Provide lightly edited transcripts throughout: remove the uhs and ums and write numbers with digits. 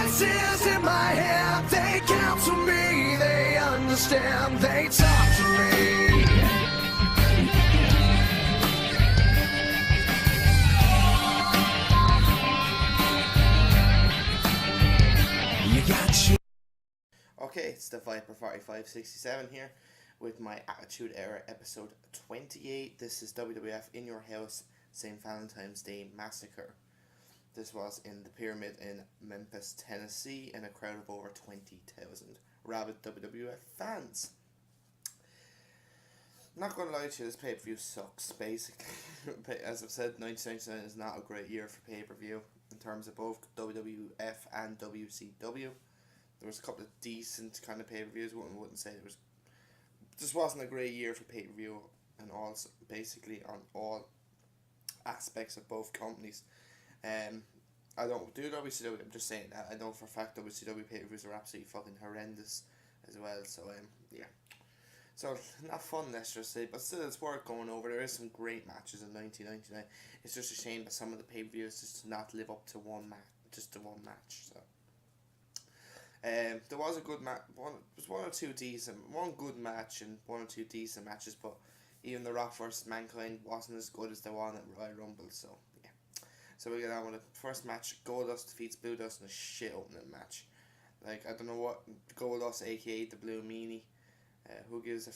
Voices in my head, they counsel me, they understand, they talk to me. You got you. Okay, it's the Viper 4567 here with my Attitude Era episode 28. This is WWF In Your House St Valentines Day Massacre. This was in the Pyramid in Memphis, Tennessee, in a crowd of over 20,000 rabid WWF fans. Not gonna lie to you, this pay-per-view sucks, basically. As I've said, 1999 is not a great year for pay-per-view in terms of both WWF and WCW. There was a couple of decent kind of pay-per-views. Wouldn't say there was. Just wasn't a great year for pay-per-view, and also basically on all aspects of both companies. I don't do WCW. I'm just saying that. I know for a fact WCW pay-per-views are absolutely fucking horrendous as well. So yeah. So not fun, let's just say, but still it's worth going over. There is some great matches in 1999. It's just a shame that some of the pay-per-views just did not live up to one match. So. There was a good match. One good match and one or two decent matches, but even the Rock vs Mankind wasn't as good as the one at Royal Rumble. So yeah, so we get on with the first match. Goldust defeats Bluedust in a shit opening match. Like, I don't know what Goldust, aka the Blue Meanie. Who gives a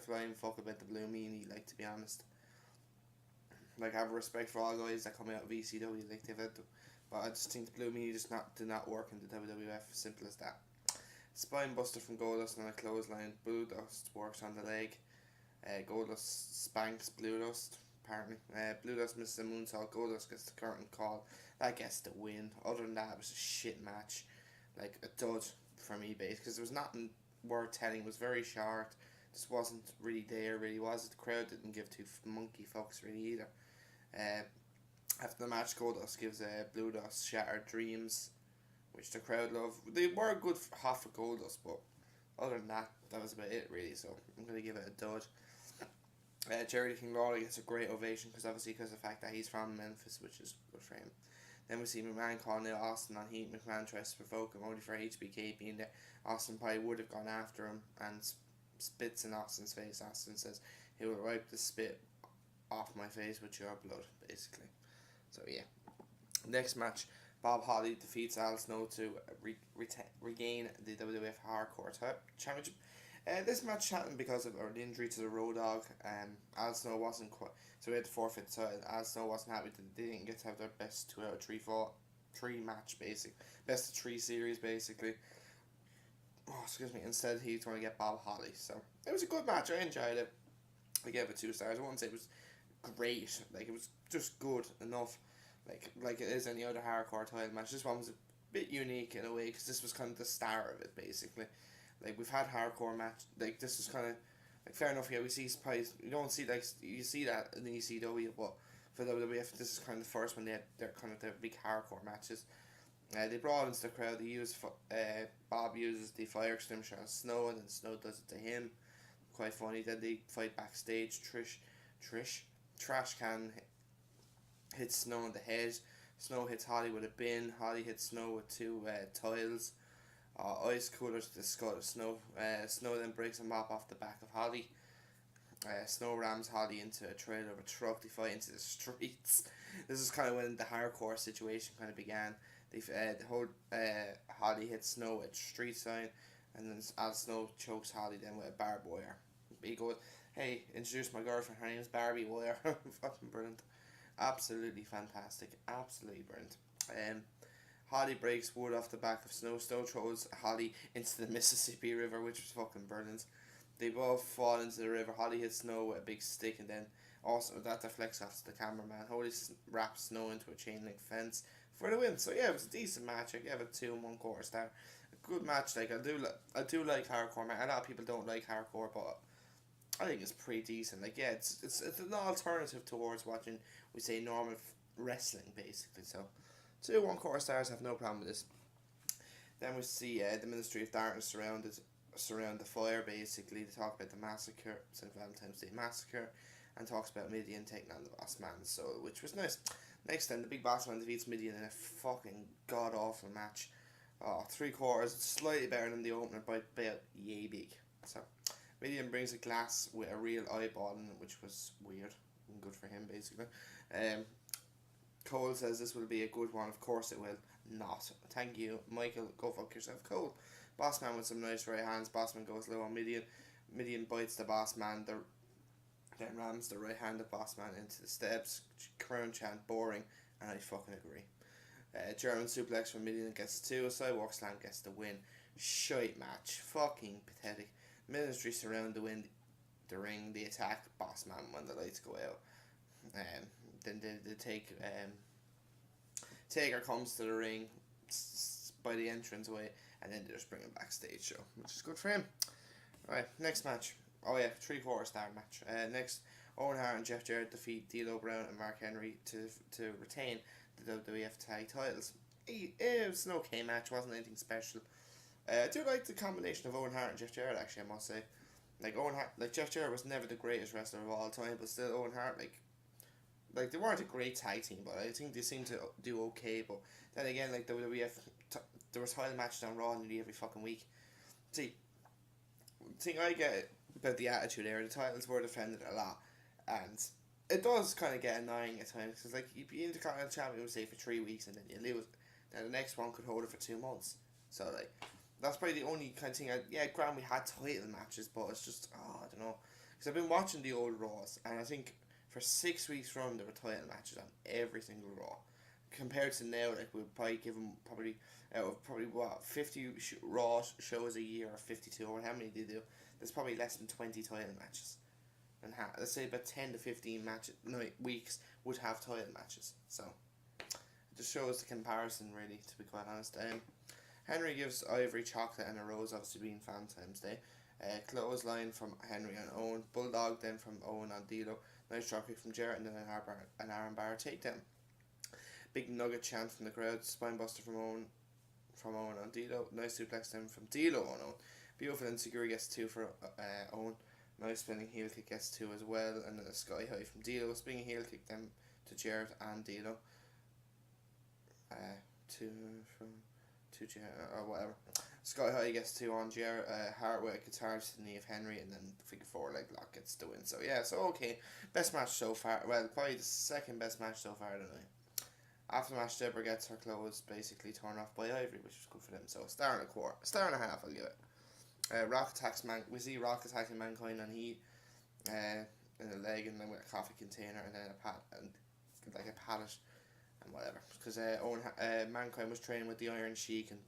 flying fuck about the Blue Meanie? Like, to be honest, like, I have respect for all guys that come out of VCW. Like, they've had to. But I just think the Blue Meanie did not work in the WWF. Simple as that. Spine buster from Goldust and a clothesline. Bluedust works on the leg. Goldust spanks Bluedust, apparently. Bluedust misses a moonsault. Goldust gets the curtain call. That gets the win. Other than that, it was a shit match. Like, a dud for me, basically. Because there was nothing worth telling. It was very short. Just wasn't really there, really was it? The crowd didn't give two monkey fucks, really, either. After the match, Goldust gives Bluedust Shattered Dreams, which the crowd loved. They were a good half for Goldust, but other than that, that was about it, really. So I'm going to give it a dud. Jarrett King Lawler gets a great ovation because of the fact that he's from Memphis, which is good for him. Then we see McMahon calling out Austin on heat. McMahon tries to provoke him only for HBK being there. Austin probably would have gone after him and spits in Austin's face. Austin says he will wipe the spit off my face with your blood, basically. So yeah, next match, Bob Holly defeats Al Snow to regain the WWF Hardcore Championship. This match happened because of an injury to the Road Dogg. Al Snow wasn't quite, so he had to forfeit the title. Al Snow wasn't happy that they didn't get to have their best 2 out of 3 match, basically, best of 3 series, basically. Oh, excuse me. Instead, he's going to get Bob Holly. So it was a good match. I enjoyed it. I gave it 2 stars. I wouldn't say it was great. Like, it was just good enough. Like it is any other hardcore title match. This one was a bit unique in a way because this was kind of the star of it, basically. Like, we've had hardcore match. Like, this is kind of like, fair enough. Yeah, we see spies. You don't see, like, you see that in the ECW, but for WWF, this is kind of the first one they had. They're kind of their big hardcore matches. They brought into the crowd. Bob uses the fire extinguisher on Snow, and then Snow does it to him. Quite funny. Then they fight backstage. Trash can hits Snow in the head. Snow hits Holly with a bin. Holly hits Snow with 2 tiles. Ice cooler to the skull of Snow. Snow then breaks a mop off the back of Holly. Snow rams Holly into a trailer of a truck. They fight into the streets. This is kind of when the hardcore situation kind of began. Holly hits Snow with a street sign, and then Al Snow chokes Holly then with a barbed wire. He goes, "Hey, introduce my girlfriend. Her name's Barbie Wire." Fucking brilliant. Absolutely fantastic. Absolutely brilliant. Holly breaks wood off the back of Snow. Snow throws Holly into the Mississippi River, which was fucking brilliant. They both fall into the river. Holly hits Snow with a big stick, and then also that deflects off to the cameraman. Holly wraps Snow into a chain link fence for the win. So yeah, it was a decent match. I gave it 2 1/4 star. A good match. Like, I do like hardcore, man. A lot of people don't like hardcore, but I think it's pretty decent. Like, yeah, it's an alternative towards watching, we say, normal wrestling, basically. So 2 1/4 stars, have no problem with this. Then we see the Ministry of Darkness surround the fire, basically. They talk about the massacre, St Valentines Day Massacre, and talks about Mideon taking on the Boss Man, so, which was nice. Next then, the Big Boss Man defeats Mideon in a fucking god-awful match. Oh, 3/4, slightly better than the opener by about yay big. So, Mideon brings a glass with a real eyeball in it, which was weird and good for him, basically. Cole says this will be a good one. Of course it will. Not. Thank you, Michael. Go fuck yourself, Cole. Bossman with some nice right hands. Bossman goes low on Mideon. Mideon bites the Bossman. Then rams the right hand of Bossman into the steps. Crown chant, boring, and I fucking agree. German suplex from Mideon gets 2. A sidewalk slam gets the win. Shite match. Fucking pathetic. Ministry surround the ring. They attack Bossman when the lights go out. Then they take Taker comes to the ring by the entrance way, and then they just bring him backstage show, which is good for him. Right, next match. Oh yeah, 3/4 star match. Next, Owen Hart and Jeff Jarrett defeat D'Lo Brown and Mark Henry to retain the WWF tag titles. It was an okay match, wasn't anything special. I do like the combination of Owen Hart and Jeff Jarrett, actually, I must say. Like Owen Hart, like Jeff Jarrett was never the greatest wrestler of all time, but still Owen Hart, like they weren't a great tag team, but I think they seemed to do okay. But then again, like WWF, there was title matches on Raw nearly every fucking week. See, the thing I get about the Attitude Era, the titles were defended a lot, and it does kind of get annoying at times, because like you'd be Intercontinental Champion, say, for 3 weeks, and then you lose, then the next one could hold it for 2 months. So like, that's probably the only kind of thing. Granted, we had title matches, but it's just, I don't know, because I've been watching the old Raws, and I think for 6 weeks run there were title matches on every single Raw. Compared to now, like we'd probably give them out of what 50 Raw shows a year, or 52, or how many they do. There's probably less than 20 title matches, and let's say about 10 to 15 weeks would have title matches. So it just shows the comparison, really, to be quite honest. Henry gives Ivory chocolate and a rose, obviously being Valentine's Day. Clothesline from Henry on Owen. Bulldog then from Owen on D'Lo. Nice drop kick from Jarrett, and then an armbar takedown. Big nugget chant from the crowd. Spinebuster from Owen on D'Lo. Nice suplex then from D'Lo on Owen. Beautiful Insecure gets 2 for Owen. Nice spinning heel kick gets 2 as well, and then a sky high from D'Lo. Spinning heel kick then to Jarrett and D'Lo. 2 Jarrett, or whatever. Sky high gets 2 on Jarrett. Hart with a guitar to the knee of Henry, and then figure 4 leg lock gets the win. So yeah, so okay, best match so far. Well, probably the second best match so far tonight. After the match, Deborah gets her clothes basically torn off by Ivory, which was good for them. So a star and a half, I'll give it. Rock attacks we see Rock attacking Mankind, and he in the leg, and then with a coffee container, and then a pallet, and whatever. Because Mankind was training with the Iron Sheik and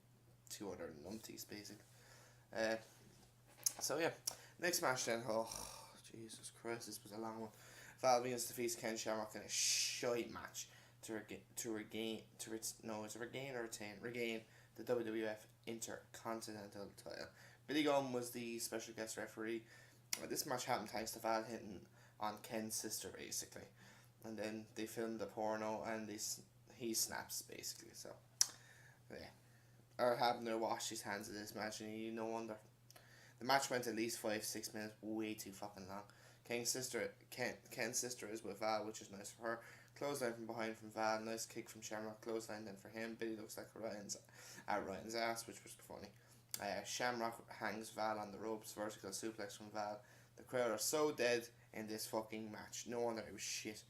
2 other numpties, basically. So yeah, next match then. Oh, Jesus Christ, this was a long one. Val Venis defeats Ken Shamrock in a shite match regain the WWF Intercontinental title. Billy Gunn was the special guest referee. This match happened thanks to Val hitting on Ken's sister, basically, and then they filmed the porno, and he snaps, basically. So yeah, or having to wash his hands of this match, and no wonder. The match went at least 5-6 minutes, way too fucking long. Ken's sister is with Val, which is nice for her. Clothesline from behind from Val, nice kick from Shamrock, clothesline then for him. Billy looks like Ryan's ass, which was funny. Shamrock hangs Val on the ropes, vertical suplex from Val. The crowd are so dead in this fucking match, no wonder it was shit.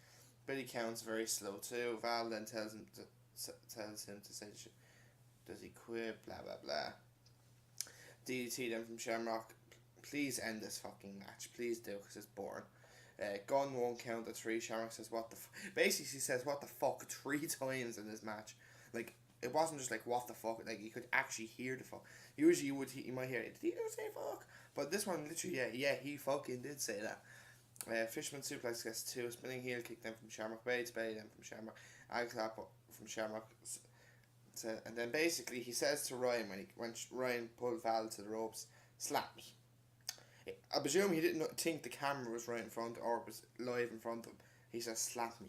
Billy counts very slow too. Val then tells him to say, does he quit, blah blah blah. DDT then from Shamrock. Please end this fucking match, please do, because it's boring. Gunn won't count the 3. Shamrock says basically he says what the fuck 3 times in this match. Like, it wasn't just like what the fuck, like you could actually hear the fuck. Usually you might hear it, did he say fuck? But this one literally, yeah, he fucking did say that. Fisherman suplex gets 2, spinning heel kick then from Shamrock, belly to belly then from Shamrock, eye clap from Shamrock. And then basically he says to Ryan when Ryan pulled Val to the ropes, slap me. I presume he didn't think the camera was right in front or was live in front of him. He says, slap me.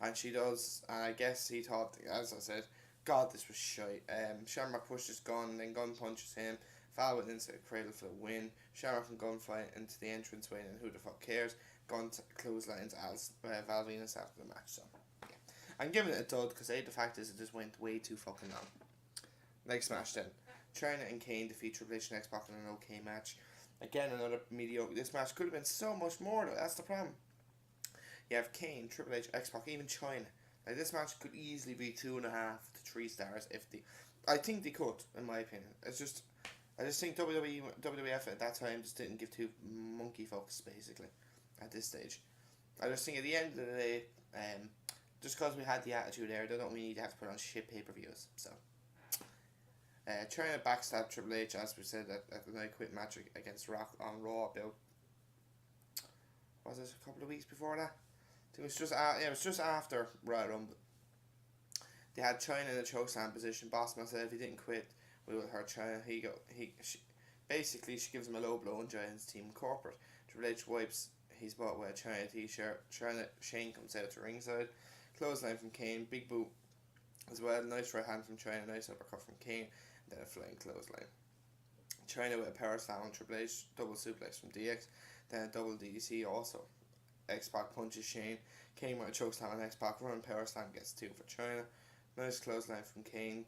And she does, and I guess he thought, as I said, God, this was shite. Shamrock pushes Gunn, then Gunn punches him. Val went into the cradle for the win. Shamrock and Gunn fight into the entranceway, and who the fuck cares? Gunn clotheslines as Val Venis after the match. So, yeah. I'm giving it a dud, because the fact is it just went way too fucking long. Next match then. Chyna and Kane defeat Triple H and X-Pac in an okay match. Again, another mediocre. This match could have been so much more though, that's the problem. You have Kane, Triple H, X-Pac, even Chyna. Like, this match could easily be 2.5 to 3 stars if they... I think they could, in my opinion. I just think WWF at that time just didn't give two monkey fucks, basically, at this stage. I just think at the end of the day, just because we had the attitude there, they don't mean you have to put on shit pay-per-views, so... Chyna backstabbed Triple H, as we said, at the Night Quit match against Rock on Raw about... Was it a couple of weeks before that? It was just after Royal Rumble. They had Chyna in a chokeslam position. Bossman said if he didn't quit, we will hurt Chyna. Basically, she gives him a low blow and joins Team Corporate. Triple H wipes his butt with a Chyna t-shirt. Shane comes out to ringside. Clothesline from Kane. Big boot as well. Nice right hand from Chyna. Nice uppercut from Kane. And then a flying clothesline. Chyna with a power slam on Triple H. Double suplex from DX. Then a double DDT also. X-Pac punches Shane. Kane with a chokeslam on X-Pac. Running power slam gets 2 for Chyna. Nice clothesline from Kane.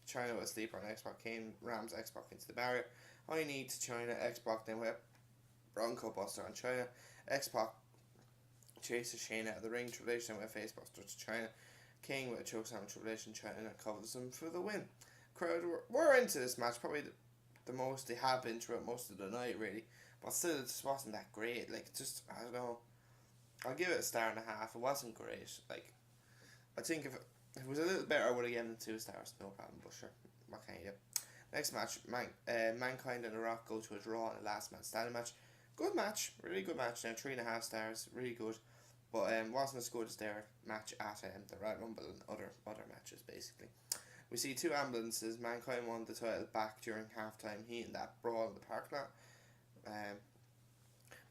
Chyna with a sleeper on X-Pac. Kane rams X-Pac into the barrier. High knee to Chyna. X-Pac then with a Bronco Buster on Chyna. X-Pac chases Shane out of the ring. Triple H then with a face buster to Chyna. Kane with a chokeslam on Triple H and Chyna covers him for the win. Crowd were into this match. Probably the most they have been throughout most of the night, really. But still, it just wasn't that great. Like, just, I don't know. I'll give it a 1.5 stars. It wasn't great. Like, I think if it was a little better, I would have given it 2 stars. No problem, but sure. What can you do? Next match, Mankind and The Rock go to a draw in the last man standing match. Good match. Really good match now. 3.5 stars. Really good. But wasn't as good as their match at the Royal Rumble and other matches, basically. We see 2 ambulances. Mankind won the title back during halftime heat in that brawl in the parking lot.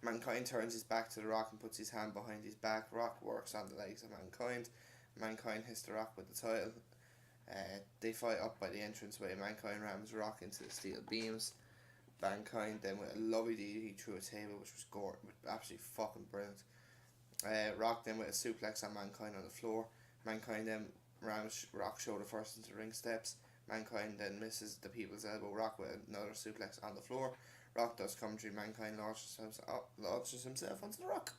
Mankind turns his back to The Rock and puts his hand behind his back. Rock works on the legs of Mankind. Mankind hits The Rock with the title. They fight up by the entranceway. Mankind rams Rock into the steel beams. Mankind then with a lovely DDT through a table, which was absolutely fucking brilliant. Rock then with a suplex on Mankind on the floor. Mankind then rams Rock shoulder first into ring steps. Mankind then misses the people's elbow. Rock with another suplex on the floor. Rock does commentary. Mankind launches himself onto The Rock.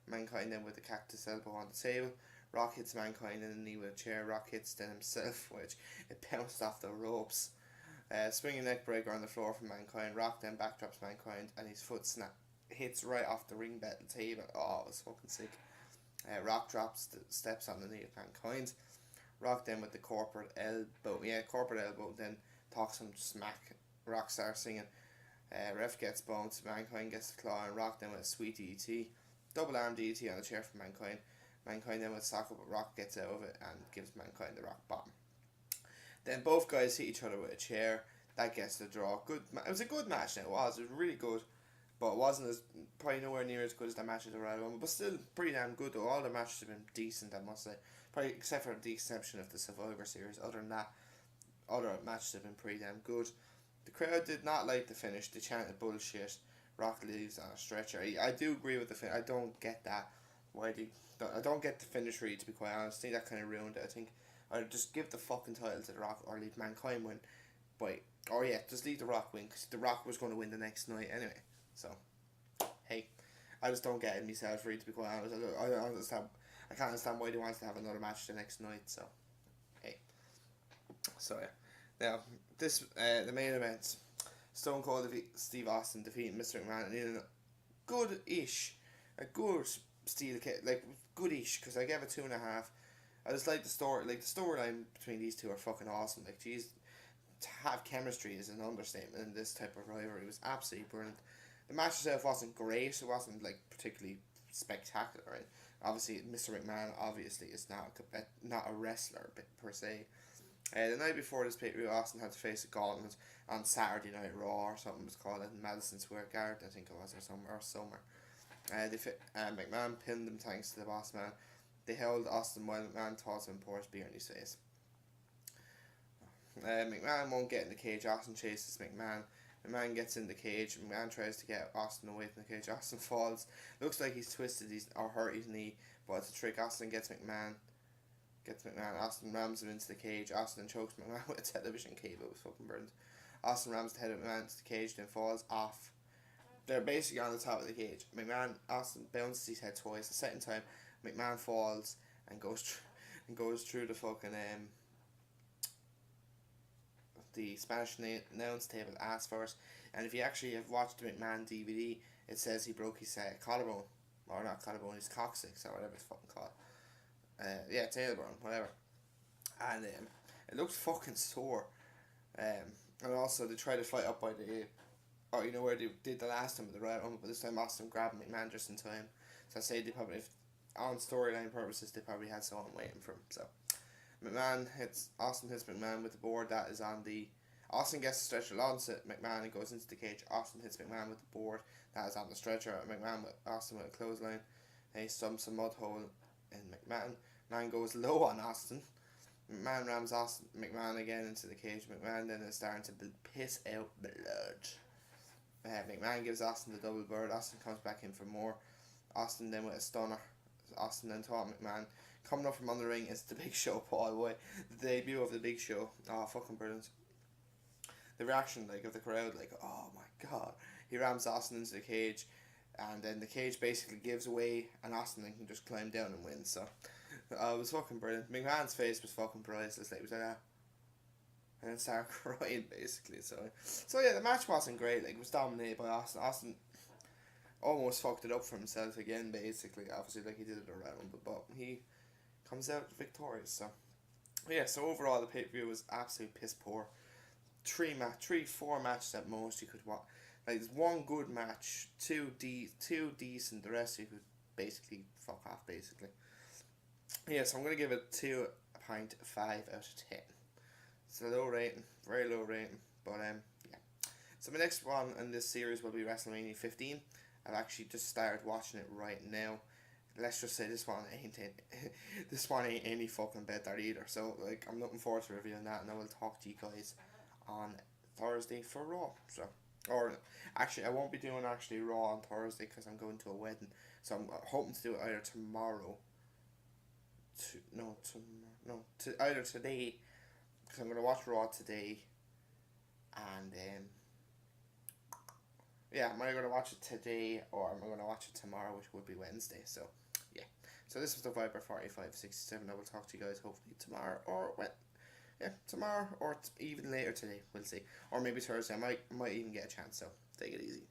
Mankind then with the cactus elbow on the table. Rock hits Mankind in the knee with a chair. Rock hits then himself, which it bounced off the ropes. Swinging neck breaker on the floor from Mankind. Rock then backdrops Mankind and his foot hits right off the ring bell table. Oh, it was fucking sick. Rock drops the steps on the knee of Mankind. Rock then with the corporate elbow. Then talks him smack. Rock starts singing. Ref gets bumped. Mankind gets the claw and Rock then with a sweet DDT. Double arm DDT on the chair from Mankind. Mankind then with a sock, but Rock gets out of it and gives Mankind the Rock bottom. Then both guys hit each other with a chair. That gets the draw. It was a good match. Now it was really good, but it wasn't probably nowhere near as good as the match at the Royal Rumble. But still pretty damn good though. All the matches have been decent, I must say. Probably except for the exception of the Survivor Series. Other than that, other matches have been pretty damn good. The crowd did not like the finish. They chanted bullshit. Rock leaves on a stretcher. I do agree with the finish. I don't get that. I don't get the finish really, to be quite honest. I think that kind of ruined it. I think I'd just give the fucking title to The Rock or leave Mankind win. Just leave The Rock win, because The Rock was going to win the next night anyway. So, hey, I just don't get it myself really, to be quite honest. I don't understand. I can't understand why they want to have another match the next night. So, hey. So yeah. Now this the main event. Stone Cold Steve Austin defeating Mr. McMahon in a good-ish steel kit, like good-ish, because I gave it 2.5. I just like the storyline between these two are fucking awesome. Like, geez, to have chemistry is an understatement in this type of rivalry. It was absolutely brilliant. The match itself wasn't great. It wasn't like particularly spectacular. Right? Obviously, Mr. McMahon obviously is not a wrestler per se. The night before this pay-per-view, Austin had to face a gauntlet on Saturday Night Raw or something it was called in Madison Square Garden, I think it was, or somewhere. McMahon pinned him thanks to the boss man. They held Austin while McMahon tossed him and pours beer in his face. McMahon won't get in the cage. Austin chases McMahon. McMahon gets in the cage. McMahon tries to get Austin away from the cage. Austin falls. Looks like he's twisted or hurt his knee, but it's a trick. Austin gets McMahon. gets McMahon. Austin rams him into the cage. Austin chokes McMahon with a television cable. It was fucking burned. Austin rams the head of McMahon into the cage, then falls off. They're basically on the top of the cage. Austin bounces his head twice. The second time, McMahon falls and goes through the fucking the Spanish announce table ass first. And if you actually have watched the McMahon DVD, it says he broke his collarbone, or not collarbone, his coccyx or whatever it's fucking called. Yeah, tailbone, whatever. And it looked fucking sore. And also they tried to fight up by the, or you know where they did the last time with the Royal Rumble, but this time Austin grabbed McMahon just in time. So I say they probably, if, on storyline purposes, they probably had someone waiting for him. So Austin hits McMahon with the board that is on the. Austin gets the stretcher, launches it, McMahon, and goes into the cage. Austin hits McMahon with the board that is on the stretcher. McMahon with Austin with a clothesline. And he stumps a mud hole in McMahon. Man goes low on Austin. McMahon rams McMahon again into the cage. McMahon then is starting to piss out blood. McMahon gives Austin the double bird. Austin comes back in for more. Austin then with a stunner. Austin then taught McMahon. Coming up from under the ring is the Big Show, Paul White. The debut of the Big Show. Oh, fucking brilliant. The reaction of the crowd, oh my god. He rams Austin into the cage, and then the cage basically gives away, and Austin then can just climb down and win. So it was fucking brilliant. McMahon's face was fucking priceless. He was like, ah. And then started crying basically. So yeah, the match wasn't great. It was dominated by Austin. Austin almost fucked it up for himself again, basically. Obviously, like he did it around, but he comes out victorious. So yeah, so overall the pay-per-view was absolutely piss poor. 4 matches at most you could watch. There's one good match, two decent, the rest you could basically fuck off, basically. Yeah, so I'm going to give it 2.5 out of 10. It's a low rating, very low rating, but yeah. So my next one in this series will be WrestleMania 15. I've actually just started watching it right now. Let's just say this one ain't any fucking better either. So I'm looking forward to reviewing that, and I will talk to you guys on Thursday for Raw. So, or actually I won't be doing Raw on Thursday because I'm going to a wedding. So I'm hoping to do it either tomorrow. Either today, because I'm going to watch Raw today, and yeah, am I going to watch it today or am I going to watch it tomorrow, which would be Wednesday. So yeah, so this was the Viper 4567. I will talk to you guys hopefully tomorrow or tomorrow or even later today. We'll see, or maybe Thursday. I might even get a chance. So take it easy.